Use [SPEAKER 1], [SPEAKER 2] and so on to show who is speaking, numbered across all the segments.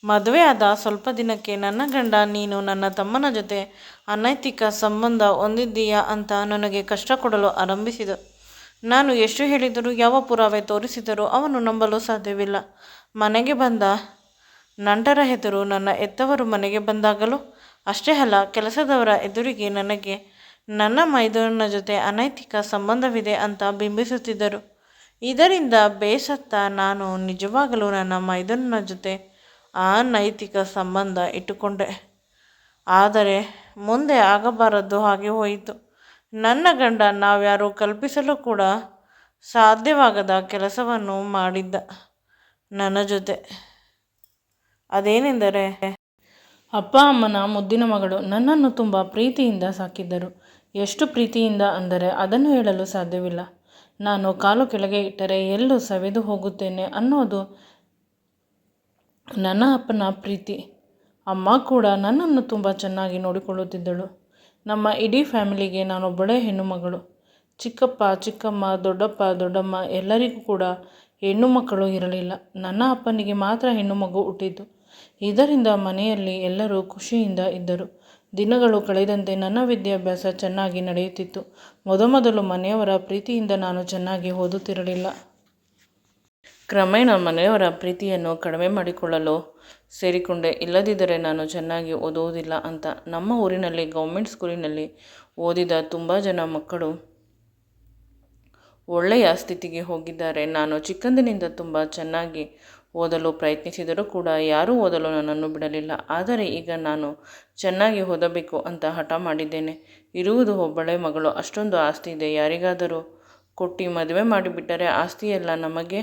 [SPEAKER 1] ಮದುವೆಯಾದ ಸ್ವಲ್ಪ ದಿನಕ್ಕೆ ನನ್ನ ಗಂಡ ನೀನು ನನ್ನ ತಮ್ಮನ ಜೊತೆ ಅನೈತಿಕ ಸಂಬಂಧ ಹೊಂದಿದ್ದೀಯಾ ಅಂತ ನನಗೆ ಕಷ್ಟ ಕೊಡಲು ಆರಂಭಿಸಿದ. ನಾನು ಎಷ್ಟು ಹೇಳಿದರೂ ಯಾವ ಪುರಾವೆ ತೋರಿಸಿದರೂ ಅವನು ನಂಬಲು ಸಾಧ್ಯವಿಲ್ಲ. ಮನೆಗೆ ಬಂದ ನಂತರ ಹೆದರು ನನ್ನ ಹೆತ್ತವರು ಮನೆಗೆ ಬಂದಾಗಲೂ ಅಷ್ಟೇ ಅಲ್ಲ, ಕೆಲಸದವರ ಎದುರಿಗೆ ನನಗೆ ನನ್ನ ಮೈದುನನ ಜೊತೆ ಅನೈತಿಕ ಸಂಬಂಧವಿದೆ ಅಂತ ಬಿಂಬಿಸುತ್ತಿದ್ದರು. ಇದರಿಂದ ಬೇಸತ್ತ ನಾನು ನಿಜವಾಗಲೂ ನನ್ನ ಮೈದುನನ ಜೊತೆ ಅನೈತಿಕ ಸಂಬಂಧ ಇಟ್ಟುಕೊಂಡೆ. ಆದರೆ ಮುಂದೆ ಆಗಬಾರದ್ದು ಹಾಗೆ ಹೋಯಿತು. ನನ್ನ ಗಂಡ ನಾವ್ಯಾರೂ ಕಲ್ಪಿಸಲು ಕೂಡ ಸಾಧ್ಯವಾಗದ ಕೆಲಸವನ್ನು ಮಾಡಿದ್ದ ನನ್ನ ಜೊತೆ. ಅದೇನೆಂದರೆ, ಅಪ್ಪ ಅಮ್ಮನ ಮುದ್ದಿನ ಮಗಳು. ನನ್ನನ್ನು ತುಂಬ ಪ್ರೀತಿಯಿಂದ ಸಾಕಿದ್ದರು. ಎಷ್ಟು ಪ್ರೀತಿಯಿಂದ ಅಂದರೆ ಅದನ್ನು ಹೇಳಲು ಸಾಧ್ಯವಿಲ್ಲ. ನಾನು ಕಾಲು ಕೆಳಗೆ ಇಟ್ಟರೆ ಎಲ್ಲೂ ಸವೆದು ಹೋಗುತ್ತೇನೆ ಅನ್ನೋದು ನನ್ನ ಅಪ್ಪನ ಪ್ರೀತಿ. ಅಮ್ಮ ಕೂಡ ನನ್ನನ್ನು ತುಂಬ ಚೆನ್ನಾಗಿ ನೋಡಿಕೊಳ್ಳುತ್ತಿದ್ದಳು. ನಮ್ಮ ಇಡೀ ಫ್ಯಾಮಿಲಿಗೆ ನಾನೊಬ್ಬಳೇ ಹೆಣ್ಣು ಮಗಳು. ಚಿಕ್ಕಪ್ಪ ಚಿಕ್ಕಮ್ಮ ದೊಡ್ಡಪ್ಪ ದೊಡ್ಡಮ್ಮ ಎಲ್ಲರಿಗೂ ಕೂಡ ಹೆಣ್ಣು ಮಕ್ಕಳು ಇರಲಿಲ್ಲ. ನನ್ನ ಅಪ್ಪನಿಗೆ ಮಾತ್ರ ಹೆಣ್ಣು ಮಗು ಹುಟ್ಟಿದ್ದು. ಇದರಿಂದ ಮನೆಯಲ್ಲಿ ಎಲ್ಲರೂ ಖುಷಿಯಿಂದ ಇದ್ದರು. ದಿನಗಳು ಕಳೆದಂತೆ ನನ್ನ ವಿದ್ಯಾಭ್ಯಾಸ ಚೆನ್ನಾಗಿ ನಡೆಯುತ್ತಿತ್ತು. ಮೊದಮೊದಲು ಮನೆಯವರ ಪ್ರೀತಿಯಿಂದ ನಾನು ಚೆನ್ನಾಗಿ ಓದುತ್ತಿರಲಿಲ್ಲ. ಕ್ರಮೇಣ ಮನೆಯವರ ಪ್ರೀತಿಯನ್ನು ಕಡಿಮೆ ಮಾಡಿಕೊಳ್ಳಲು ಸೇರಿಕೊಂಡೆ. ಇಲ್ಲದಿದ್ದರೆ ನಾನು ಚೆನ್ನಾಗಿ ಓದುವುದಿಲ್ಲ ಅಂತ. ನಮ್ಮ ಊರಿನಲ್ಲಿ ಗೌರ್ಮೆಂಟ್ ಸ್ಕೂಲಿನಲ್ಲಿ ಓದಿದ ತುಂಬ ಜನ ಮಕ್ಕಳು ಒಳ್ಳೆಯ ಸ್ಥಿತಿಗೆ ಹೋಗಿದ್ದಾರೆ. ನಾನು ಚಿಕ್ಕಂದಿನಿಂದ ತುಂಬ ಚೆನ್ನಾಗಿ ಓದಲು ಪ್ರಯತ್ನಿಸಿದರೂ ಕೂಡ ಯಾರೂ ಓದಲು ನನ್ನನ್ನು ಬಿಡಲಿಲ್ಲ. ಆದರೆ ಈಗ ನಾನು ಚೆನ್ನಾಗಿ ಓದಬೇಕು ಅಂತ ಹಠ ಮಾಡಿದ್ದೇನೆ. ಇರುವುದು ಒಬ್ಬಳೇ ಮಗಳು. ಅಷ್ಟೊಂದು ಆಸ್ತಿ ಇದೆ. ಯಾರಿಗಾದರೂ ಕೊಟ್ಟು ಮದುವೆ ಮಾಡಿಬಿಟ್ಟರೆ ಆಸ್ತಿಯೆಲ್ಲ ನಮಗೆ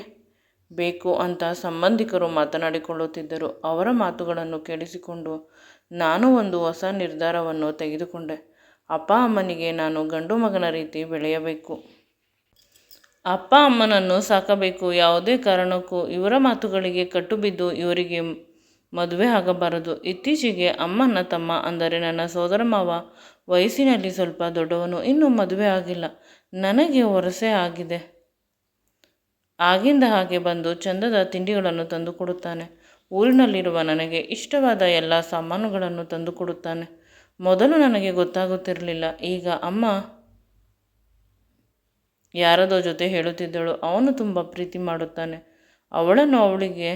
[SPEAKER 1] ಬೇಕು ಅಂತ ಸಂಬಂಧಿಕರು ಮಾತನಾಡಿಕೊಳ್ಳುತ್ತಿದ್ದರು. ಅವರ ಮಾತುಗಳನ್ನು ಕೇಳಿಸಿಕೊಂಡು ನಾನು ಒಂದು ಹೊಸ ನಿರ್ಧಾರವನ್ನು ತೆಗೆದುಕೊಂಡೆ. ಅಪ್ಪ ಅಮ್ಮನಿಗೆ ನಾನು ಗಂಡು ಮಗನ ರೀತಿ ಬೆಳೆಯಬೇಕು. ಅಪ್ಪ ಅಮ್ಮನನ್ನು ಸಾಕಬೇಕು. ಯಾವುದೇ ಕಾರಣಕ್ಕೂ ಇವರ ಮಾತುಗಳಿಗೆ ಕಟ್ಟುಬಿದ್ದು ಇವರಿಗೆ ಮದುವೆ ಆಗಬಾರದು. ಇತ್ತೀಚೆಗೆ ಅಮ್ಮನ ತಮ್ಮ ಅಂದರೆ ನನ್ನ ಸೋದರ ಮಾವ ವಯಸ್ಸಿನಲ್ಲಿ ಸ್ವಲ್ಪ ದೊಡ್ಡವನು. ಇನ್ನೂ ಮದುವೆ ಆಗಿಲ್ಲ. ನನಗೆ ವರಸೆ ಆಗಿದೆ. ಆಗಿಂದ ಹಾಗೆ ಬಂದು ಚಂದದ ತಿಂಡಿಗಳನ್ನು ತಂದುಕೊಡುತ್ತಾನೆ. ಊರಿನಲ್ಲಿರುವ ನನಗೆ ಇಷ್ಟವಾದ ಎಲ್ಲ ಸಾಮಾನುಗಳನ್ನು ತಂದುಕೊಡುತ್ತಾನೆ. ಮೊದಲು ನನಗೆ ಗೊತ್ತಾಗುತ್ತಿರಲಿಲ್ಲ. ಈಗ ಅಮ್ಮ ಯಾರದೋ ಜೊತೆ ಹೇಳುತ್ತಿದ್ದಳು, ಅವನು ತುಂಬ ಪ್ರೀತಿ ಮಾಡುತ್ತಾನೆ ಅವಳನ್ನು, ಅವಳಿಗೆ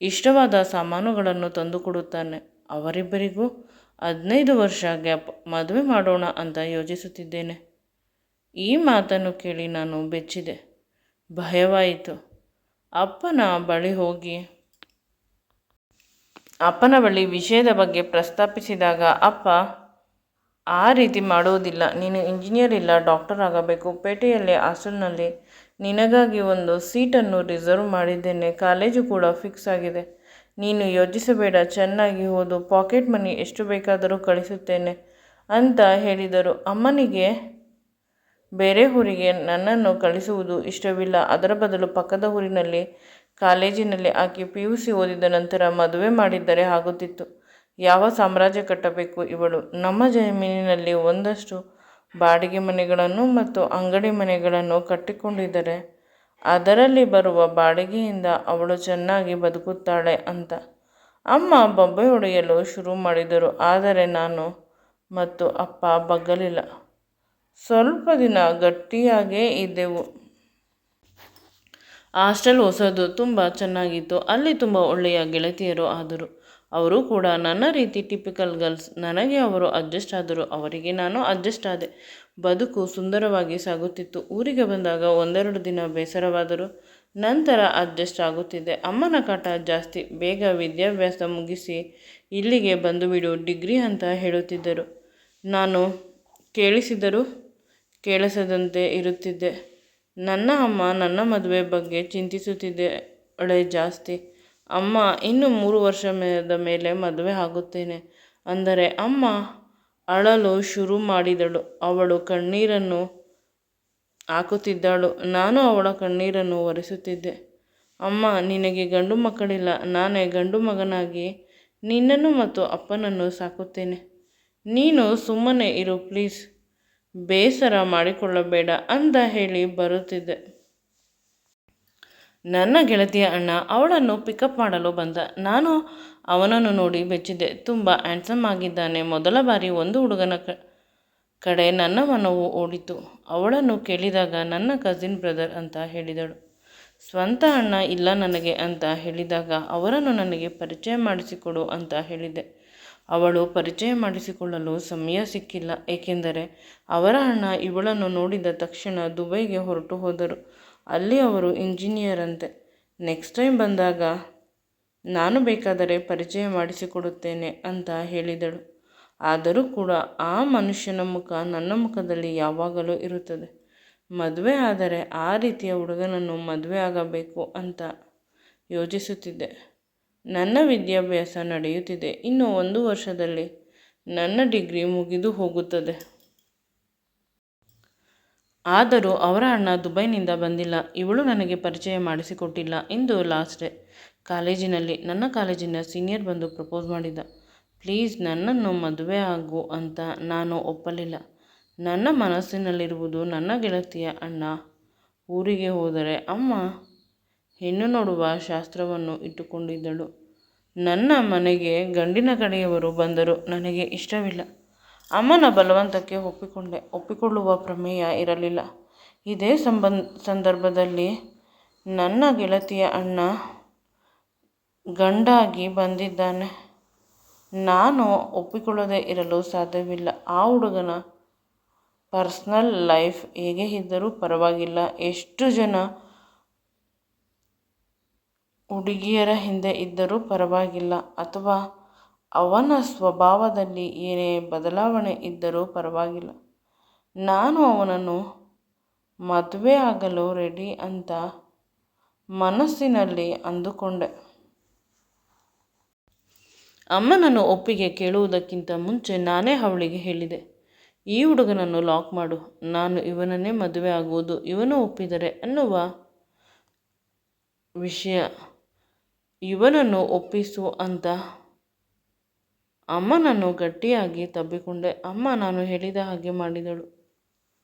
[SPEAKER 1] ಇಷ್ಟವಾದ ಸಾಮಾನುಗಳನ್ನು ತಂದುಕೊಡುತ್ತಾನೆ. ಅವರಿಬ್ಬರಿಗೂ 15 ವರ್ಷ ಗ್ಯಾಪ್. ಮದುವೆ ಮಾಡೋಣ ಅಂತ ಯೋಚಿಸುತ್ತಿದ್ದೇನೆ. ಈ ಮಾತನ್ನು ಕೇಳಿ ನಾನು ಬೆಚ್ಚಿದೆ. ಭಯವಾಯಿತು. ಅಪ್ಪನ ಬಳಿ ವಿಷಯದ ಬಗ್ಗೆ ಪ್ರಸ್ತಾಪಿಸಿದಾಗ ಅಪ್ಪ ಆ ರೀತಿ ಮಾಡುವುದಿಲ್ಲ. ನೀನು ಇಂಜಿನಿಯರ್ ಇಲ್ಲ ಡಾಕ್ಟರ್ ಆಗಬೇಕು. ಪೇಟೆಯಲ್ಲಿ ಹಾಸ್ಟೆಲ್ನಲ್ಲಿ ನಿನಗಾಗಿ ಒಂದು ಸೀಟನ್ನು ರಿಸರ್ವ್ ಮಾಡಿದ್ದೇನೆ. ಕಾಲೇಜು ಕೂಡ ಫಿಕ್ಸ್ ಆಗಿದೆ. ನೀನು ಯೋಚಿಸಬೇಡ, ಚೆನ್ನಾಗಿ ಓದು. ಪಾಕೆಟ್ ಮನಿ ಎಷ್ಟು ಬೇಕಾದರೂ ಕಳಿಸುತ್ತೇನೆ ಅಂತ ಹೇಳಿದರು. ಅಮ್ಮನಿಗೆ ಬೇರೆ ಊರಿಗೆ ನನ್ನನ್ನು ಕಳಿಸುವುದು ಇಷ್ಟವಿಲ್ಲ. ಅದರ ಬದಲು ಪಕ್ಕದ ಊರಿನಲ್ಲಿ ಕಾಲೇಜಿನಲ್ಲಿ ಆಕೆ PUC ಓದಿದ ನಂತರ ಮದುವೆ ಮಾಡಿದ್ದರೆ ಆಗುತ್ತಿತ್ತು. ಯಾವ ಸಾಮ್ರಾಜ್ಯ ಕಟ್ಟಬೇಕು ಇವಳು. ನಮ್ಮ ಜಮೀನಿನಲ್ಲಿ ಒಂದಷ್ಟು ಬಾಡಿಗೆ ಮನೆಗಳನ್ನು ಮತ್ತು ಅಂಗಡಿ ಮನೆಗಳನ್ನು ಕಟ್ಟಿಕೊಂಡಿದ್ದರೆ ಅದರಲ್ಲಿ ಬರುವ ಬಾಡಿಗೆಯಿಂದ ಅವಳು ಚೆನ್ನಾಗಿ ಬದುಕುತ್ತಾಳೆ ಅಂತ ಅಮ್ಮ ಬೊಬ್ಬೆ ಹೊಡೆಯಲು ಶುರು ಮಾಡಿದರು. ಆದರೆ ನಾನು ಮತ್ತು ಅಪ್ಪ ಬಗ್ಗಲಿಲ್ಲ. ಸ್ವಲ್ಪ ದಿನ ಗಟ್ಟಿಯಾಗೇ ಇದ್ದೆವು. ಹಾಸ್ಟೆಲ್ ಹೊಸದು, ತುಂಬ ಚೆನ್ನಾಗಿತ್ತು. ಅಲ್ಲಿ ತುಂಬ ಒಳ್ಳೆಯ ಗೆಳತಿಯರು ಆದರು. ಅವರು ಕೂಡ ನನ್ನ ರೀತಿ ಟಿಪಿಕಲ್ ಗರ್ಲ್ಸ್. ನನಗೆ ಅವರು ಅಡ್ಜಸ್ಟ್ ಆದರು, ಅವರಿಗೆ ನಾನು ಅಡ್ಜಸ್ಟ್ ಆದೆ. ಬದುಕು ಸುಂದರವಾಗಿ ಸಾಗುತ್ತಿತ್ತು. ಊರಿಗೆ ಬಂದಾಗ ಒಂದೆರಡು ದಿನ ಬೇಸರವಾದರೂ ನಂತರ ಅಡ್ಜಸ್ಟ್ ಆಗುತ್ತಿದ್ದೆ. ಅಮ್ಮನ ಕಾಟ ಜಾಸ್ತಿ. ಬೇಗ ವಿದ್ಯಾಭ್ಯಾಸ ಮುಗಿಸಿ ಇಲ್ಲಿಗೆ ಬಂದುಬಿಡು, ಡಿಗ್ರಿ ಅಂತ ಹೇಳುತ್ತಿದ್ದರು. ನಾನು ಕೇಳಿಸಿದರೂ ಕೇಳಿಸದಂತೆ ಇರುತ್ತಿದ್ದೆ. ನನ್ನ ಅಮ್ಮ ನನ್ನ ಮದುವೆ ಬಗ್ಗೆ ಚಿಂತಿಸುತ್ತಿದ್ದಳೆ ಜಾಸ್ತಿ. ಅಮ್ಮ ಇನ್ನು 3 ವರ್ಷದ ಮೇಲೆ ಮದುವೆ ಆಗುತ್ತೇನೆ ಅಂದರೆ ಅಮ್ಮ ಅಳಲು ಶುರು ಮಾಡಿದಳು. ಅವಳು ಕಣ್ಣೀರನ್ನು ಹಾಕುತ್ತಿದ್ದಳು. ನಾನು ಅವಳ ಕಣ್ಣೀರನ್ನು ಒರೆಸುತ್ತಿದ್ದೆ. ಅಮ್ಮ, ನಿನಗೆ ಗಂಡು ಮಕ್ಕಳಿಲ್ಲ. ನಾನೇ ಗಂಡು ಮಗನಾಗಿ ನಿನ್ನನ್ನು ಮತ್ತು ಅಪ್ಪನನ್ನು ಸಾಕುತ್ತೇನೆ. ನೀನು ಸುಮ್ಮನೆ ಇರು ಪ್ಲೀಸ್, ಬೇಸರ ಮಾಡಿಕೊಳ್ಳಬೇಡ ಅಂತ ಹೇಳಿ ಬರುತ್ತಿದ್ದೆ. ನನ್ನ ಗೆಳತಿಯ ಅಣ್ಣ ಅವಳನ್ನು ಪಿಕಪ್ ಮಾಡಲು ಬಂದ. ನಾನು ಅವನನ್ನು ನೋಡಿ ಬೆಚ್ಚಿದೆ. ತುಂಬ ಹ್ಯಾಂಡ್ಸಮ್ ಆಗಿದ್ದಾನೆ. ಮೊದಲ ಬಾರಿ ಒಂದು ಹುಡುಗನ ಕಡೆ ನನ್ನ ಮನವು ಓಡಿತು. ಅವಳನ್ನು ಕೇಳಿದಾಗ ನನ್ನ ಕಸಿನ್ ಬ್ರದರ್ ಅಂತ ಹೇಳಿದಳು. ಸ್ವಂತ ಅಣ್ಣ ಇಲ್ಲ ನನಗೆ ಅಂತ ಹೇಳಿದಾಗ ಅವರನ್ನು ನನಗೆ ಪರಿಚಯ ಮಾಡಿಸಿಕೊಡು ಅಂತ ಹೇಳಿದೆ. ಅವಳು ಪರಿಚಯ ಮಾಡಿಸಿಕೊಳ್ಳಲು ಸಮಯ ಸಿಕ್ಕಿಲ್ಲ. ಏಕೆಂದರೆ ಅವರ ಅಣ್ಣ ಇವಳನ್ನು ನೋಡಿದ ತಕ್ಷಣ ದುಬೈಗೆ ಹೊರಟು ಹೋದರು. ಅಲ್ಲಿ ಅವರು ಇಂಜಿನಿಯರ್ ಅಂತೆ. ನೆಕ್ಸ್ಟ್ ಟೈಮ್ ಬಂದಾಗ ನಾನು ಬೇಕಾದರೆ ಪರಿಚಯ ಮಾಡಿಸಿಕೊಡುತ್ತೇನೆ ಅಂತ ಹೇಳಿದಳು. ಆದರೂ ಕೂಡ ಆ ಮನುಷ್ಯನ ಮುಖ ನನ್ನ ಮುಖದಲ್ಲಿ ಯಾವಾಗಲೂ ಇರುತ್ತದೆ. ಮದುವೆ ಆದರೆ ಆ ರೀತಿಯ ಹುಡುಗನನ್ನು ಮದುವೆ ಆಗಬೇಕು ಅಂತ ಯೋಚಿಸುತ್ತಿದ್ದೆ. ನನ್ನ ವಿದ್ಯಾಭ್ಯಾಸ ನಡೆಯುತ್ತಿದೆ. ಇನ್ನು 1 ವರ್ಷದಲ್ಲಿ ನನ್ನ ಡಿಗ್ರಿ ಮುಗಿದು ಹೋಗುತ್ತದೆ. ಆದರೂ ಅವರ ಅಣ್ಣ ದುಬೈನಿಂದ ಬಂದಿಲ್ಲ. ಇವಳು ನನಗೆ ಪರಿಚಯ ಮಾಡಿಸಿಕೊಟ್ಟಿಲ್ಲ. ಇಂದು ಲಾಸ್ಟ್ ಡೇ ಕಾಲೇಜಿನಲ್ಲಿ. ನನ್ನ ಕಾಲೇಜಿನ ಸೀನಿಯರ್ ಬಂದು ಪ್ರಪೋಸ್ ಮಾಡಿದ. ಪ್ಲೀಸ್ ನನ್ನನ್ನು ಮದುವೆ ಆಗು ಅಂತ ನಾನು ಒಪ್ಪಲಿಲ್ಲ. ನನ್ನ ಮನಸ್ಸಿನಲ್ಲಿರುವುದು ನನ್ನ ಗೆಳತಿಯ ಅಣ್ಣ ಊರಿಗೆ ಹೋದರೆ ಅಮ್ಮ ಹೆಣ್ಣು ನೋಡುವ ಶಾಸ್ತ್ರವನ್ನು ಇಟ್ಟುಕೊಂಡಿದ್ದಳು. ನನ್ನ ಮನೆಗೆ ಗಂಡಿನ ಕಡೆಯವರು ಬಂದರು. ನನಗೆ ಇಷ್ಟವಿಲ್ಲ. ಅಮ್ಮನ ಬಲವಂತಕ್ಕೆ ಒಪ್ಪಿಕೊಂಡೆ. ಒಪ್ಪಿಕೊಳ್ಳುವ ಪ್ರಮೇಯ ಇರಲಿಲ್ಲ. ಇದೇ ಸಂದರ್ಭದಲ್ಲಿ ನನ್ನ ಗೆಳತಿಯ ಅಣ್ಣ ಗಂಡಾಗಿ ಬಂದಿದ್ದಾನೆ. ನಾನು ಒಪ್ಪಿಕೊಳ್ಳದೆ ಇರಲು ಸಾಧ್ಯವಿಲ್ಲ. ಆ ಹುಡುಗನ ಪರ್ಸ್ನಲ್ ಲೈಫ್ ಹೇಗೆ ಇದ್ದರೂ ಪರವಾಗಿಲ್ಲ. ಎಷ್ಟು ಜನ ಹುಡುಗಿಯರ ಹಿಂದೆ ಇದ್ದರೂ ಪರವಾಗಿಲ್ಲ. ಅಥವಾ ಅವನ ಸ್ವಭಾವದಲ್ಲಿ ಏನೇ ಬದಲಾವಣೆ ಇದ್ದರೂ ಪರವಾಗಿಲ್ಲ. ನಾನು ಅವನನ್ನು ಮದುವೆ ಆಗಲು ರೆಡಿ ಅಂತ ಮನಸ್ಸಿನಲ್ಲಿ ಅಂದುಕೊಂಡೆ. ಅಮ್ಮನನ್ನು ಒಪ್ಪಿಗೆ ಕೇಳುವುದಕ್ಕಿಂತ ಮುಂಚೆ ನಾನೇ ಅವಳಿಗೆ ಹೇಳಿದೆ, ಈ ಹುಡುಗನನ್ನು ಲಾಕ್ ಮಾಡು. ನಾನು ಇವನನ್ನೇ ಮದುವೆ ಆಗುವುದು. ಇವನು ಒಪ್ಪಿದರೆ ಅನ್ನುವ ವಿಷಯ. ಇವನನ್ನು ಒಪ್ಪಿಸು ಅಂತ ಅಮ್ಮನನ್ನು ಗಟ್ಟಿಯಾಗಿ ತಬ್ಬಿಕೊಂಡೆ. ಅಮ್ಮ ನಾನು ಹೇಳಿದ ಹಾಗೆ ಮಾಡಿದಳು.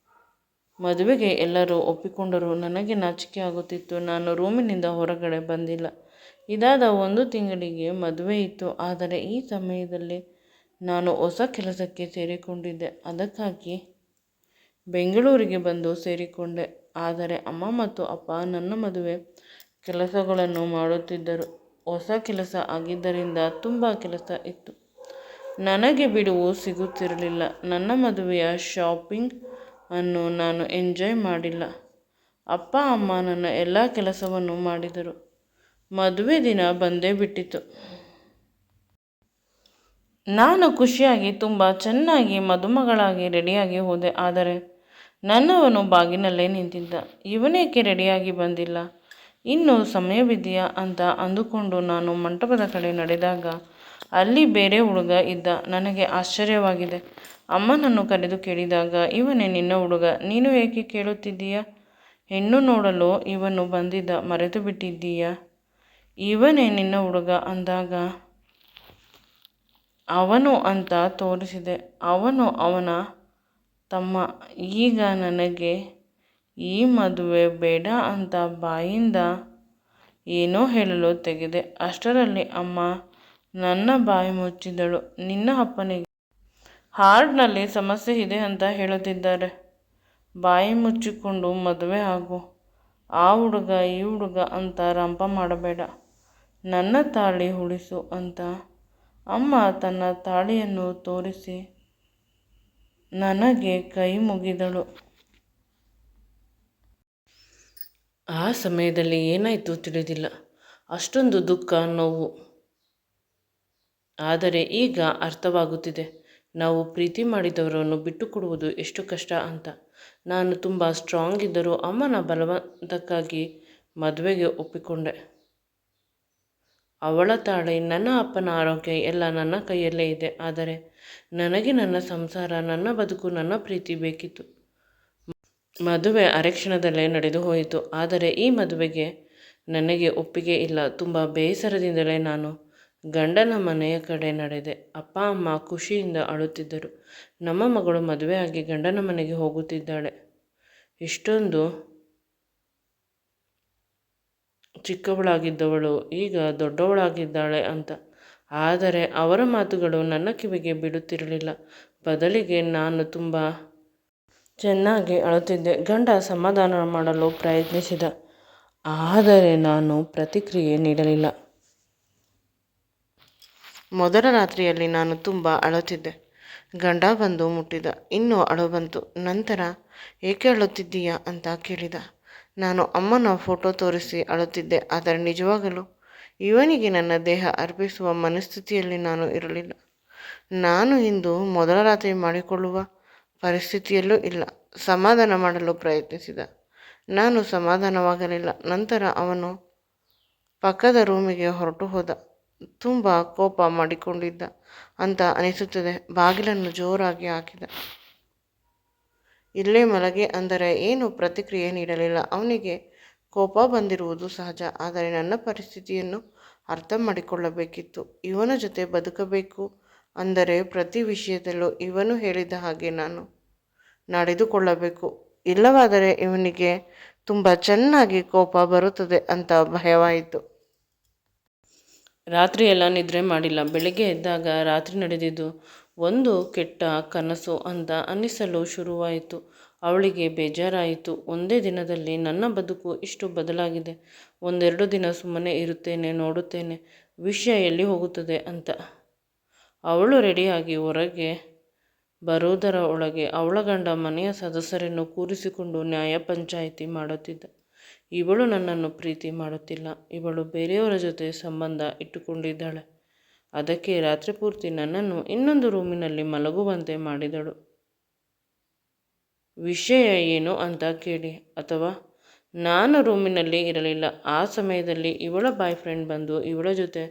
[SPEAKER 1] ಮದುವೆಗೆ ಎಲ್ಲರೂ ಒಪ್ಪಿಕೊಂಡರು. ನನಗೆ ನಾಚಿಕೆ ಆಗುತ್ತಿತ್ತು. ನಾನು ರೂಮಿನಿಂದ ಹೊರಗಡೆ ಬಂದಿಲ್ಲ. ಇದಾದ 1 ತಿಂಗಳಿಗೆ ಮದುವೆ ಇತ್ತು. ಆದರೆ ಈ ಸಮಯದಲ್ಲಿ ನಾನು ಹೊಸ ಕೆಲಸಕ್ಕೆ ಸೇರಿಕೊಂಡಿದ್ದೆ. ಅದಕ್ಕಾಗಿ ಬೆಂಗಳೂರಿಗೆ ಬಂದು ಸೇರಿಕೊಂಡೆ. ಆದರೆ ಅಮ್ಮ ಮತ್ತು ಅಪ್ಪ ನನ್ನ ಮದುವೆ ಕೆಲಸಗಳನ್ನು ಮಾಡುತ್ತಿದ್ದರು. ಹೊಸ ಕೆಲಸ ಆಗಿದ್ದರಿಂದ ತುಂಬ ಕೆಲಸ ಇತ್ತು. ನನಗೆ ಬಿಡುವು ಸಿಗುತ್ತಿರಲಿಲ್ಲ. ನನ್ನ ಮದುವೆಯ ಶಾಪಿಂಗ್ ಅನ್ನು ನಾನು ಎಂಜಾಯ್ ಮಾಡಿಲ್ಲ. ಅಪ್ಪ ಅಮ್ಮ ನನ್ನ ಎಲ್ಲ ಕೆಲಸವನ್ನು ಮಾಡಿದರು. ಮದುವೆ ದಿನ ಬಂದೇ ಬಿಟ್ಟಿತು. ನಾನು ಖುಷಿಯಾಗಿ ತುಂಬ ಚೆನ್ನಾಗಿ ಮದುಮಗಳಾಗಿ ರೆಡಿಯಾಗಿ ಹೋದೆ. ಆದರೆ ನನ್ನವನು ಬಾಗಿನಲ್ಲೇ ನಿಂತಿದ್ದ. ಇವನೇಕೆ ರೆಡಿಯಾಗಿ ಬಂದಿಲ್ಲ, ಇನ್ನೂ ಸಮಯವಿದೆಯಾ ಅಂತ ಅಂದುಕೊಂಡು ನಾನು ಮಂಟಪದ ಕಡೆ ನಡೆದಾಗ ಅಲ್ಲಿ ಬೇರೆ ಹುಡುಗ ಇದ್ದ. ನನಗೆ ಆಶ್ಚರ್ಯವಾಗಿದೆ. ಅಮ್ಮನನ್ನು ಕರೆದು ಕೇಳಿದಾಗ, ಇವನೇ ನಿನ್ನ ಹುಡುಗ, ನೀನು ಏಕೆ ಕೇಳುತ್ತಿದ್ದೀಯಾ? ಹೆಣ್ಣು ನೋಡಲು ಇವನು ಬಂದಿದ್ದ, ಮರೆತು ಬಿಟ್ಟಿದ್ದೀಯಾ? ಇವನೇ ನಿನ್ನ ಹುಡುಗ ಅಂದಾಗ ಅವನು ಅಂತ ತೋರಿಸಿದೆ. ಅವನು ಅವನ ತಮ್ಮ. ಈಗ ನನಗೆ ಈ ಮದುವೆ ಬೇಡ ಅಂತ ಬಾಯಿಂದ ಏನೋ ಹೇಳಲು ತೆಗೆದೆ. ಅಷ್ಟರಲ್ಲಿ ಅಮ್ಮ ನನ್ನ ಬಾಯಿ ಮುಚ್ಚಿದಳು. ನಿನ್ನ ಅಪ್ಪನಿಗೆ ಹಾರ್ಟ್ನಲ್ಲಿ ಸಮಸ್ಯೆ ಇದೆ ಅಂತ ಹೇಳುತ್ತಿದ್ದಾರೆ. ಬಾಯಿ ಮುಚ್ಚಿಕೊಂಡು ಮದುವೆ ಆಗು. ಆ ಹುಡುಗ ಈ ಹುಡುಗ ಅಂತ ರಂಪ ಮಾಡಬೇಡ. ನನ್ನ ತಾಳಿ ಉಳಿಸು ಅಂತ ಅಮ್ಮ ತನ್ನ ತಾಳಿಯನ್ನು ತೋರಿಸಿ ನನಗೆ ಕೈ ಮುಗಿದಳು. ಆ ಸಮಯದಲ್ಲಿ ಏನಾಯಿತು ತಿಳಿದಿಲ್ಲ. ಅಷ್ಟೊಂದು ದುಃಖ, ನೋವು. ಆದರೆ ಈಗ ಅರ್ಥವಾಗುತ್ತಿದೆ, ನಾವು ಪ್ರೀತಿ ಮಾಡಿದವರನ್ನು ಬಿಟ್ಟು ಕೊಡುವುದು ಎಷ್ಟು ಕಷ್ಟ ಅಂತ. ನಾನು ತುಂಬ ಸ್ಟ್ರಾಂಗ್ ಇದ್ದರೂ ಅಮ್ಮನ ಬಲವಂತಕ್ಕಾಗಿ ಮದುವೆಗೆ ಒಪ್ಪಿಕೊಂಡೆ. ಅವಳ ತಾಳಿ, ನನ್ನ ಅಪ್ಪನ ಆರೋಗ್ಯ ಎಲ್ಲ ನನ್ನ ಕೈಯಲ್ಲೇ ಇದೆ. ಆದರೆ ನನಗೆ ನನ್ನ ಸಂಸಾರ, ನನ್ನ ಬದುಕು, ನನ್ನ ಪ್ರೀತಿ ಬೇಕಿತ್ತು. ಮದುವೆ ಅರೆಕ್ಷಣದಲ್ಲೇ ನಡೆದು ಹೋಯಿತು. ಆದರೆ ಈ ಮದುವೆಗೆ ನನಗೆ ಒಪ್ಪಿಗೆ ಇಲ್ಲ. ತುಂಬ ಬೇಸರದಿಂದಲೇ ನಾನು ಗಂಡನ ಮನೆಯ ಕಡೆ ನಡೆದೆ. ಅಪ್ಪ ಅಮ್ಮ ಖುಷಿಯಿಂದ ಅಳುತ್ತಿದ್ದರು. ನಮ್ಮ ಮಗಳು ಮದುವೆಯಾಗಿ ಗಂಡನ ಮನೆಗೆ ಹೋಗುತ್ತಿದ್ದಾಳೆ. ಇಷ್ಟೊಂದು ಚಿಕ್ಕವಳಾಗಿದ್ದವಳು ಈಗ ದೊಡ್ಡವಳಾಗಿದ್ದಾಳೆ ಅಂತ. ಆದರೆ ಅವರ ಮಾತುಗಳು ನನ್ನ ಕಿವಿಗೆ ಬಿಡುತ್ತಿರಲಿಲ್ಲ. ಬದಲಿಗೆ ನಾನು ತುಂಬ ಚೆನ್ನಾಗಿ ಅಳುತ್ತಿದ್ದೆ. ಗಂಡ ಸಮಾಧಾನ ಮಾಡಲು ಪ್ರಯತ್ನಿಸಿದ, ಆದರೆ ನಾನು ಪ್ರತಿಕ್ರಿಯೆ ನೀಡಲಿಲ್ಲ. ಮೊದಲ ರಾತ್ರಿಯಲ್ಲಿ ನಾನು ತುಂಬ ಅಳುತ್ತಿದ್ದೆ. ಗಂಡ ಬಂದು ಮುಟ್ಟಿದ. ಇನ್ನೂ ಅಳು ಬಂತು. ನಂತರ ಏಕೆ ಅಳುತ್ತಿದ್ದೀಯಾ ಅಂತ ಕೇಳಿದ. ನಾನು ಅಮ್ಮನ ಫೋಟೋ ತೋರಿಸಿ ಅಳುತ್ತಿದ್ದೆ. ಆದರೆ ನಿಜವಾಗಲೂ ಇವನಿಗೆ ನನ್ನ ದೇಹ ಅರ್ಪಿಸುವ ಮನಸ್ಥಿತಿಯಲ್ಲಿ ನಾನು ಇರಲಿಲ್ಲ. ನಾನು ಇಂದು ಮೊದಲ ರಾತ್ರಿ ಮಾಡಿಕೊಳ್ಳುವ ಪರಿಸ್ಥಿತಿಯಲ್ಲೂ ಇಲ್ಲ. ಸಮಾಧಾನ ಮಾಡಲು ಪ್ರಯತ್ನಿಸಿದ. ನಾನು ಸಮಾಧಾನವಾಗಲಿಲ್ಲ. ನಂತರ ಅವನು ಪಕ್ಕದ ರೂಮಿಗೆ ಹೊರಟು ಹೋದ. ತುಂಬ ಕೋಪ ಮಾಡಿಕೊಂಡಿದ್ದ ಅಂತ ಅನಿಸುತ್ತದೆ. ಬಾಗಿಲನ್ನು ಜೋರಾಗಿ ಹಾಕಿದ. ಇಲ್ಲೇ ಮಲಗೆ ಅಂದರೆ ಏನು ಪ್ರತಿಕ್ರಿಯೆ ನೀಡಲಿಲ್ಲ. ಅವನಿಗೆ ಕೋಪ ಬಂದಿರುವುದು ಸಹಜ. ಆದರೆ ನನ್ನ ಪರಿಸ್ಥಿತಿಯನ್ನು ಅರ್ಥ ಮಾಡಿಕೊಳ್ಳಬೇಕಿತ್ತು. ಇವನ ಜೊತೆ ಬದುಕಬೇಕು ಅಂದರೆ ಪ್ರತಿ ವಿಷಯದಲ್ಲೂ ಇವನು ಹೇಳಿದ ಹಾಗೆ ನಾನು ನಡೆದುಕೊಳ್ಳಬೇಕು. ಇಲ್ಲವಾದರೆ ಇವನಿಗೆ ತುಂಬ ಚೆನ್ನಾಗಿ ಕೋಪ ಬರುತ್ತದೆ ಅಂತ ಭಯವಾಯಿತು. ರಾತ್ರಿಯೆಲ್ಲ ನಿದ್ರೆ ಮಾಡಿಲ್ಲ. ಬೆಳಗ್ಗೆ ಎದ್ದಾಗ ರಾತ್ರಿ ನಡೆದಿದ್ದು ಒಂದು ಕೆಟ್ಟ ಕನಸು ಅಂತ ಅನ್ನಿಸಲು ಶುರುವಾಯಿತು. ಅವಳಿಗೆ ಬೇಜಾರಾಯಿತು. ಒಂದೇ ದಿನದಲ್ಲಿ ನನ್ನ ಬದುಕು ಇಷ್ಟು ಬದಲಾಗಿದೆ. ಒಂದೆರಡು ದಿನ ಸುಮ್ಮನೆ ಇರುತ್ತೇನೆ, ನೋಡುತ್ತೇನೆ ವಿಷಯ ಎಲ್ಲಿ ಹೋಗುತ್ತದೆ ಅಂತ. ಅವಳು ರೆಡಿಯಾಗಿ ಹೊರಗೆ ಬರುವುದರ ಒಳಗೆ ಅವಳ ಗಂಡ ಮನೆಯ ಸದಸ್ಯರನ್ನು ಕೂರಿಸಿಕೊಂಡು ನ್ಯಾಯ ಪಂಚಾಯಿತಿ ಮಾಡುತ್ತಿದ್ದ. ಇವಳು ನನ್ನನ್ನು ಪ್ರೀತಿ ಮಾಡುತ್ತಿಲ್ಲ, ಇವಳು ಬೇರೆಯವರ ಜೊತೆ ಸಂಬಂಧ ಇಟ್ಟುಕೊಂಡಿದ್ದಾಳೆ. ಅದಕ್ಕೆ ರಾತ್ರಿ ಪೂರ್ತಿ ನನ್ನನ್ನು ಇನ್ನೊಂದು ರೂಮಿನಲ್ಲಿ ಮಲಗುವಂತೆ ಮಾಡಿದಳು. ವಿಷಯ ಏನು ಅಂತ ಕೇಳಿ. ಅಥವಾ ನಾನು ರೂಮಿನಲ್ಲಿ ಇರಲಿಲ್ಲ. ಆ ಸಮಯದಲ್ಲಿ ಇವಳ ಬಾಯ್ ಫ್ರೆಂಡ್ ಬಂದು ಇವಳ ಜೊತೆ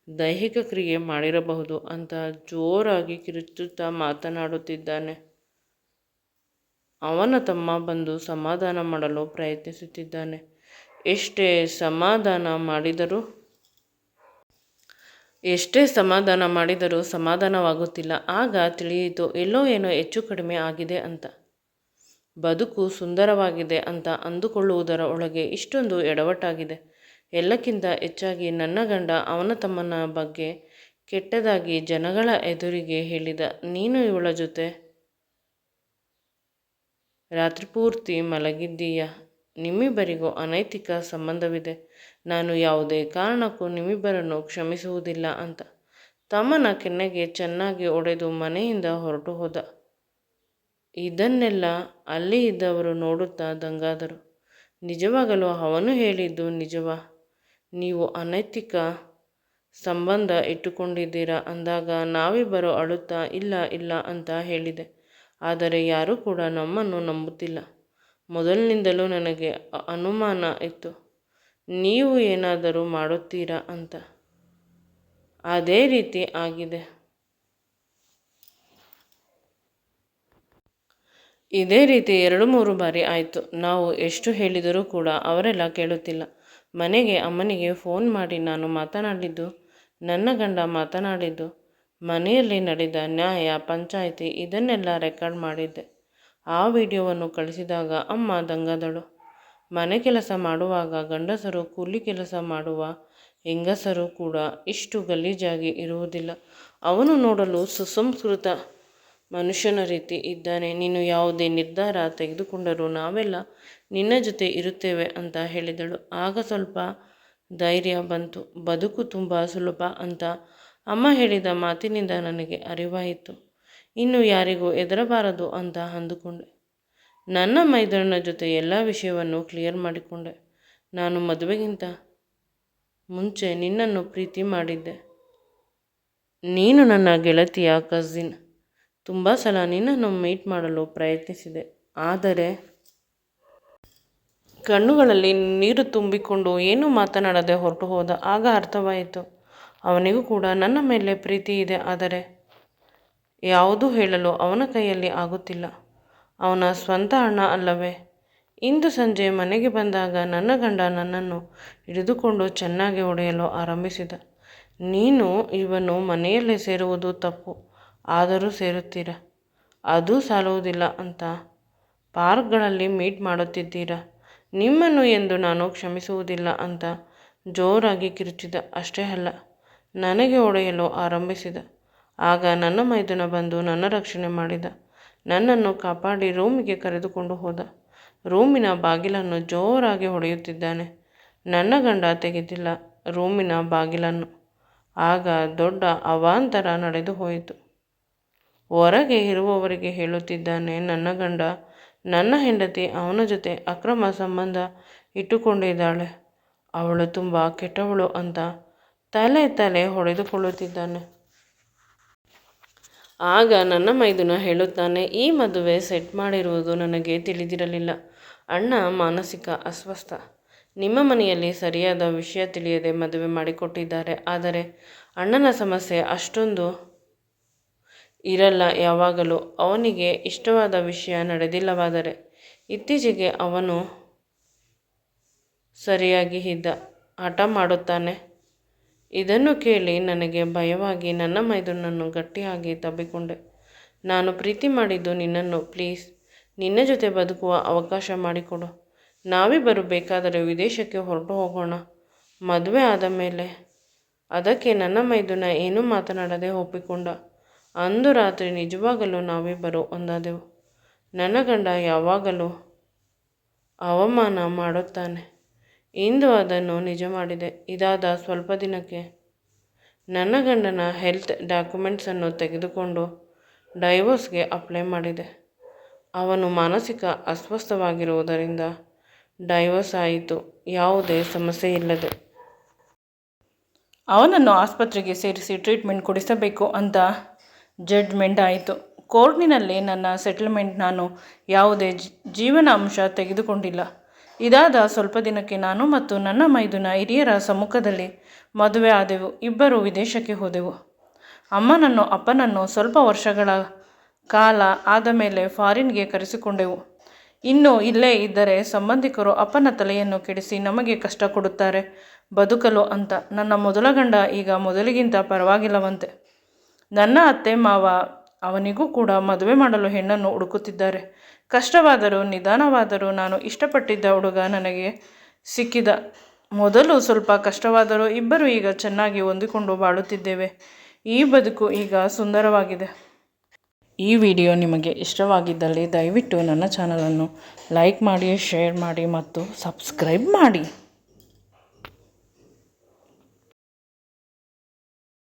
[SPEAKER 1] ದೈಹಿಕ ಕ್ರಿಯೆ ಮಾಡಿರಬಹುದು ಅಂತ ಜೋರಾಗಿ ಕಿರುಚುತ್ತಾ ಮಾತನಾಡುತ್ತಿದ್ದಾನೆ. ಅವನ ತಮ್ಮ ಬಂದು ಸಮಾಧಾನ ಮಾಡಲು ಪ್ರಯತ್ನಿಸುತ್ತಿದ್ದಾನೆ. ಎಷ್ಟೇ ಸಮಾಧಾನ ಮಾಡಿದರೂ ಸಮಾಧಾನವಾಗುತ್ತಿಲ್ಲ. ಆಗ ತಿಳಿಯಿತು ಎಲ್ಲೋ ಏನೋ ಹೆಚ್ಚು ಕಡಿಮೆ ಆಗಿದೆ ಅಂತ. ಬದುಕು ಸುಂದರವಾಗಿದೆ ಅಂತ ಅಂದುಕೊಳ್ಳುವುದರ ಒಳಗೆ ಇಷ್ಟೊಂದು ಎಡವಟ್ಟಾಗಿದೆ. ಎಲ್ಲಕ್ಕಿಂತ ಹೆಚ್ಚಾಗಿ ನನ್ನ ಗಂಡ ಅವನ ತಮ್ಮನ ಬಗ್ಗೆ ಕೆಟ್ಟದಾಗಿ ಜನಗಳ ಎದುರಿಗೆ ಹೇಳಿದ. ನೀನು ಇವಳ ಜೊತೆ ರಾತ್ರಿ ಪೂರ್ತಿ ಮಲಗಿದ್ದೀಯ. ನಿಮ್ಮಿಬ್ಬರಿಗೂ ಅನೈತಿಕ ಸಂಬಂಧವಿದೆ. ನಾನು ಯಾವುದೇ ಕಾರಣಕ್ಕೂ ನಿಮ್ಮಿಬ್ಬರನ್ನು ಕ್ಷಮಿಸುವುದಿಲ್ಲ ಅಂತ ತಮ್ಮನ ಕೆನ್ನೆಗೆ ಚೆನ್ನಾಗಿ ಹೊಡೆದು ಮನೆಯಿಂದ ಹೊರಟು ಹೋದ. ಇದನ್ನೆಲ್ಲ ಅಲ್ಲಿ ಇದ್ದವರು ನೋಡುತ್ತಾ ದಂಗಾದರು. ನಿಜವಾಗಲೂ ಅವನು ಹೇಳಿದ್ದು ನಿಜವಾ? ನೀವು ಅನೈತಿಕ ಸಂಬಂಧ ಇಟ್ಟುಕೊಂಡಿದ್ದೀರಾ ಅಂದಾಗ ನಾವಿಬ್ಬರು ಅಳುತ್ತಾ ಇಲ್ಲ ಇಲ್ಲ ಅಂತ ಹೇಳಿದೆ. ಆದರೆ ಯಾರೂ ಕೂಡ ನಮ್ಮನ್ನು ನಂಬುತ್ತಿಲ್ಲ. ಮೊದಲಿನಿಂದಲೂ ನನಗೆ ಅನುಮಾನ ಇತ್ತು ನೀವು ಏನಾದರೂ ಮಾಡುತ್ತೀರಾ ಅಂತ. ಅದೇ ರೀತಿ ಆಗಿದೆ. ಇದೇ ರೀತಿ 2-3 ಬಾರಿ ಆಯಿತು. ನಾವು ಎಷ್ಟು ಹೇಳಿದರೂ ಕೂಡ ಅವರೆಲ್ಲ ಕೇಳುತ್ತಿಲ್ಲ. ಮನೆಗೆ ಅಮ್ಮನಿಗೆ ಫೋನ್ ಮಾಡಿ ನಾನು ಮಾತನಾಡಿದ್ದು, ನನ್ನ ಗಂಡ ಮಾತನಾಡಿದ್ದು, ಮನೆಯಲ್ಲಿ ನಡೆದ ನ್ಯಾಯ ಪಂಚಾಯಿತಿ ಇದನ್ನೆಲ್ಲ ರೆಕಾರ್ಡ್ ಮಾಡಿದ್ದೆ. ಆ ವಿಡಿಯೋವನ್ನು ಕಳಿಸಿದಾಗ ಅಮ್ಮ ದಂಗಾದಳು. ಮನೆ ಕೆಲಸ ಮಾಡುವಾಗ ಗಂಡಸರು, ಕೂಲಿ ಕೆಲಸ ಮಾಡುವ ಹೆಂಗಸರು ಕೂಡ ಇಷ್ಟು ಗಲೀಜಾಗಿ ಇರುವುದಿಲ್ಲ. ಅವನು ನೋಡಲು ಸುಸಂಸ್ಕೃತ ಮನುಷ್ಯನ ರೀತಿ ಇದ್ದಾನೆ. ನೀನು ಯಾವುದೇ ನಿರ್ಧಾರ ತೆಗೆದುಕೊಂಡರೂ ನಾವೆಲ್ಲ ನಿನ್ನ ಜೊತೆ ಇರುತ್ತೇವೆ ಅಂತ ಹೇಳಿದಳು. ಆಗ ಸ್ವಲ್ಪ ಧೈರ್ಯ ಬಂತು. ಬದುಕು ತುಂಬ ಸುಲಭ ಅಂತ ಅಮ್ಮ ಹೇಳಿದ ಮಾತಿನಿಂದ ನನಗೆ ಅರಿವಾಯಿತು. ಇನ್ನು ಯಾರಿಗೂ ಹೆದರಬಾರದು ಅಂತ ಅಂದುಕೊಂಡೆ. ನನ್ನ ಮೈದಳನ ಜೊತೆ ಎಲ್ಲ ವಿಷಯವನ್ನು ಕ್ಲಿಯರ್ ಮಾಡಿಕೊಂಡೆ. ನಾನು ಮದುವೆಗಿಂತ ಮುಂಚೆ ನಿನ್ನನ್ನು ಪ್ರೀತಿ ಮಾಡಿದ್ದೆ. ನೀನು ನನ್ನ ಗೆಳತಿಯ ಕಸಿನ್. ತುಂಬ ಸಲ ನಿನ್ನನ್ನು ಮೀಟ್ ಮಾಡಲು ಪ್ರಯತ್ನಿಸಿದೆ. ಆದರೆ ಕಣ್ಣುಗಳಲ್ಲಿ ನೀರು ತುಂಬಿಕೊಂಡು ಏನೂ ಮಾತನಾಡದೆ ಹೊರಟು ಹೋದ. ಆಗ ಅರ್ಥವಾಯಿತು ಅವನಿಗೂ ಕೂಡ ನನ್ನ ಮೇಲೆ ಪ್ರೀತಿ ಇದೆ. ಆದರೆ ಯಾವುದೂ ಹೇಳಲು ಅವನ ಕೈಯಲ್ಲಿ ಆಗುತ್ತಿಲ್ಲ. ಅವನ ಸ್ವಂತ ಅಣ್ಣ ಅಲ್ಲವೇ? ಇಂದು ಸಂಜೆ ಮನೆಗೆ ಬಂದಾಗ ನನ್ನ ಗಂಡ ನನ್ನನ್ನು ಹಿಡಿದುಕೊಂಡು ಚೆನ್ನಾಗಿ ಹೊಡೆಯಲು ಆರಂಭಿಸಿದ. ನೀನು ಇವನು ಮನೆಯಲ್ಲೇ ಸೇರುವುದು ತಪ್ಪು, ಆದರೂ ಸೇರುತ್ತೀರಾ, ಅದು ಸಾಲುವುದಿಲ್ಲ ಅಂತ ಪಾರ್ಕ್ಗಳಲ್ಲಿ ಮೀಟ್ ಮಾಡುತ್ತಿದ್ದೀರಾ, ನಿಮ್ಮನ್ನು ಎಂದು ನಾನು ಕ್ಷಮಿಸುವುದಿಲ್ಲ ಅಂತ ಜೋರಾಗಿ ಕಿರುಚಿದ. ಅಷ್ಟೇ ಅಲ್ಲ, ನನಗೆ ಹೊಡೆಯಲು ಆರಂಭಿಸಿದ. ಆಗ ನನ್ನ ಮೈದುನ ಬಂದು ನನ್ನ ರಕ್ಷಣೆ ಮಾಡಿದ. ನನ್ನನ್ನು ಕಾಪಾಡಿ ರೂಮಿಗೆ ಕರೆದುಕೊಂಡು ಹೋದ. ರೂಮಿನ ಬಾಗಿಲನ್ನು ಜೋರಾಗಿ ಹೊಡೆಯುತ್ತಿದ್ದಾನೆ. ನನ್ನ ಗಂಡ ತೆಗೆದಿಲ್ಲ ರೂಮಿನ ಬಾಗಿಲನ್ನು. ಆಗ ದೊಡ್ಡ ಅವಾಂತರ ನಡೆದು ಹೋಯಿತು. ಹೊರಗೆ ಇರುವವರಿಗೆ ಹೇಳುತ್ತಿದ್ದಾನೆ, ನನ್ನ ಗಂಡ, ನನ್ನ ಹೆಂಡತಿ ಅವನ ಜೊತೆ ಅಕ್ರಮ ಸಂಬಂಧ ಇಟ್ಟುಕೊಂಡಿದ್ದಾಳೆ, ಅವಳು ತುಂಬ ಕೆಟ್ಟವಳು ಅಂತ ತಲೆ ಹೊಡೆದುಕೊಳ್ಳುತ್ತಿದ್ದಾನೆ. ಆಗ ನನ್ನ ಮೈದುನ ಹೇಳುತ್ತಾನೆ, ಈ ಮದುವೆ ಸೆಟ್ ಮಾಡಿರುವುದು ನನಗೆ ತಿಳಿದಿರಲಿಲ್ಲ. ಅಣ್ಣ ಮಾನಸಿಕ ಅಸ್ವಸ್ಥ. ನಿಮ್ಮ ಮನೆಯಲ್ಲಿ ಸರಿಯಾದ ವಿಷಯ ತಿಳಿಯದೆ ಮದುವೆ ಮಾಡಿಕೊಟ್ಟಿದ್ದಾರೆ. ಆದರೆ ಅಣ್ಣನ ಸಮಸ್ಯೆ ಅಷ್ಟೊಂದು ಇರಲ್ಲ. ಯಾವಾಗಲೂ ಅವನಿಗೆ ಇಷ್ಟವಾದ ವಿಷಯ ನಡೆದಿಲ್ಲವಾದರೆ ಇತ್ತೀಚೆಗೆ ಅವನು ಸರಿಯಾಗಿ ಹಠ ಮಾಡುತ್ತಾನೆ. ಇದನ್ನು ಕೇಳಿ ನನಗೆ ಭಯವಾಗಿ ನನ್ನ ಮೈದುನನ್ನು ಗಟ್ಟಿಯಾಗಿ ತಬ್ಬಿಕೊಂಡೆ. ನಾನು ಪ್ರೀತಿ ಮಾಡಿದ್ದು ನಿನ್ನನ್ನು. ಪ್ಲೀಸ್, ನಿನ್ನ ಜೊತೆ ಬದುಕುವ ಅವಕಾಶ ಮಾಡಿಕೊಡು. ನಾವಿಬ್ಬರು ಬೇಕಾದರೆ ವಿದೇಶಕ್ಕೆ ಹೊರಟು ಹೋಗೋಣ. ಮದುವೆ ಆದ ಮೇಲೆ. ಅದಕ್ಕೆ ನನ್ನ ಮೈದುನ ಏನೂ ಮಾತನಾಡದೆ ಒಪ್ಪಿಕೊಂಡ. ಅಂದು ರಾತ್ರಿ ನಿಜವಾಗಲೂ ನಾವಿಬ್ಬರು ಒಂದಾದೆವು. ನನ್ನ ಗಂಡ ಯಾವಾಗಲೂ ಅವಮಾನ ಮಾಡುತ್ತಾನೆ. ಇಂದು ಅದನ್ನು ನಿಜ ಮಾಡಿದೆ. ಇದಾದ ಸ್ವಲ್ಪ ದಿನಕ್ಕೆ ನನ್ನ ಗಂಡನ ಹೆಲ್ತ್ ಡಾಕ್ಯುಮೆಂಟ್ಸನ್ನು ತೆಗೆದುಕೊಂಡು ಡೈವೋರ್ಸ್ಗೆ ಅಪ್ಲೈ ಮಾಡಿದೆ. ಅವನು ಮಾನಸಿಕ ಅಸ್ವಸ್ಥವಾಗಿರುವುದರಿಂದ ಡೈವೋರ್ಸ್ ಆಯಿತು, ಯಾವುದೇ ಸಮಸ್ಯೆ ಇಲ್ಲದೆ. ಅವನನ್ನು ಆಸ್ಪತ್ರೆಗೆ ಸೇರಿಸಿ ಟ್ರೀಟ್ಮೆಂಟ್ ಕೊಡಿಸಬೇಕು ಅಂತ ಜಡ್ಜ್ಮೆಂಟ್ ಆಯಿತು. ಕೋರ್ಟಿನಲ್ಲಿ ನನ್ನ ಸೆಟಲ್ಮೆಂಟ್. ನಾನು ಯಾವುದೇ ಜೀವನ ಅಂಶ ತೆಗೆದುಕೊಂಡಿಲ್ಲ. ಇದಾದ ಸ್ವಲ್ಪ ದಿನಕ್ಕೆ ನಾನು ಮತ್ತು ನನ್ನ ಮೈದುನ ಹಿರಿಯರ ಸಮ್ಮುಖದಲ್ಲಿ ಮದುವೆ ಆದೆವು. ಇಬ್ಬರು ವಿದೇಶಕ್ಕೆ ಹೋದೆವು. ಅಮ್ಮನನ್ನು ಅಪ್ಪನನ್ನು ಸ್ವಲ್ಪ ವರ್ಷಗಳ ಕಾಲ ಆದ ಮೇಲೆ ಫಾರಿನ್ಗೆ ಕರೆಸಿಕೊಂಡೆವು. ಇನ್ನು ಇಲ್ಲೇ ಇದ್ದರೆ ಸಂಬಂಧಿಕರು ಅಪ್ಪನ ತಲೆಯನ್ನು ಕೆಡಿಸಿ ನಮಗೆ ಕಷ್ಟ ಕೊಡುತ್ತಾರೆ ಬದುಕಲು ಅಂತ. ನನ್ನ ಮೊದಲ ಗಂಡ ಈಗ ಮೊದಲಿಗಿಂತ ಪರವಾಗಿಲ್ಲವಂತೆ. ನನ್ನ ಅತ್ತೆ ಮಾವ ಅವನಿಗೂ ಕೂಡ ಮದುವೆ ಮಾಡಲು ಹೆಣ್ಣನ್ನು ಹುಡುಕುತ್ತಿದ್ದಾರೆ. ಕಷ್ಟವಾದರೂ ನಿಧಾನವಾದರೂ ನಾನು ಇಷ್ಟಪಟ್ಟಿದ್ದ ಹುಡುಗ ನನಗೆ ಸಿಕ್ಕಿದ. ಮೊದಲು ಸ್ವಲ್ಪ ಕಷ್ಟವಾದರೂ ಇಬ್ಬರು ಈಗ ಚೆನ್ನಾಗಿ ಹೊಂದಿಕೊಂಡು ಬಾಳುತ್ತಿದ್ದೇವೆ. ಈ ಬದುಕು ಈಗ ಸುಂದರವಾಗಿದೆ. ಈ ವಿಡಿಯೋ ನಿಮಗೆ ಇಷ್ಟವಾಗಿದ್ದಲ್ಲಿ ದಯವಿಟ್ಟು ನನ್ನ ಚಾನಲನ್ನು ಲೈಕ್ ಮಾಡಿ, ಶೇರ್ ಮಾಡಿ ಮತ್ತು ಸಬ್ಸ್ಕ್ರೈಬ್ ಮಾಡಿ.